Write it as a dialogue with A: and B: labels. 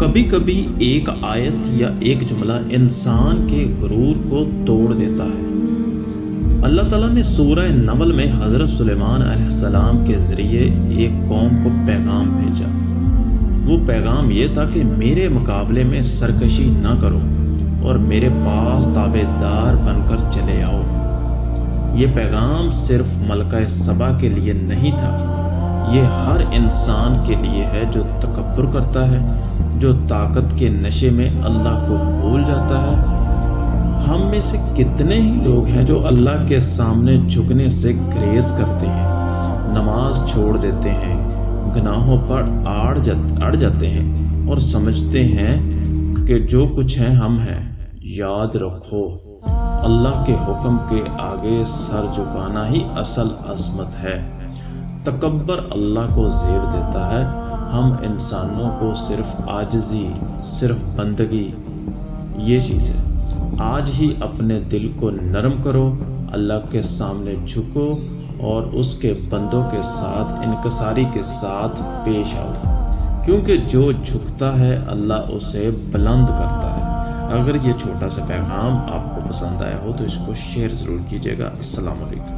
A: کبھی کبھی ایک آیت یا ایک جملہ انسان کے غرور کو توڑ دیتا ہے۔ اللہ تعالیٰ نے سورہ نمل میں حضرت سلیمان علیہ السلام کے ذریعے ایک قوم کو پیغام بھیجا۔ وہ پیغام یہ تھا کہ میرے مقابلے میں سرکشی نہ کرو اور میرے پاس تابع دار بن کر چلے آؤ۔ یہ پیغام صرف ملکہ سبا کے لیے نہیں تھا، یہ ہر انسان کے لیے ہے جو تکبر کرتا ہے، جو طاقت کے نشے میں اللہ کو بھول جاتا ہے۔ ہم میں سے کتنے ہی لوگ ہیں جو اللہ کے سامنے جھکنے سے گریز کرتے ہیں، نماز چھوڑ دیتے ہیں، گناہوں پر اڑ جاتے ہیں اور سمجھتے ہیں کہ جو کچھ ہے ہم ہیں۔ یاد رکھو، اللہ کے حکم کے آگے سر جھکانا ہی اصل عظمت ہے۔ تکبر اللہ کو زیب دیتا ہے۔ ہم انسانوں کو صرف عاجزی، صرف بندگی، یہ چیز ہے۔ آج ہی اپنے دل کو نرم کرو، اللہ کے سامنے جھکو اور اس کے بندوں کے ساتھ انکساری کے ساتھ پیش آؤ، کیونکہ جو جھکتا ہے اللہ اسے بلند کرتا ہے۔ اگر یہ چھوٹا سا پیغام آپ کو پسند آیا ہو تو اس کو شیئر ضرور کیجیے گا۔ السلام علیکم۔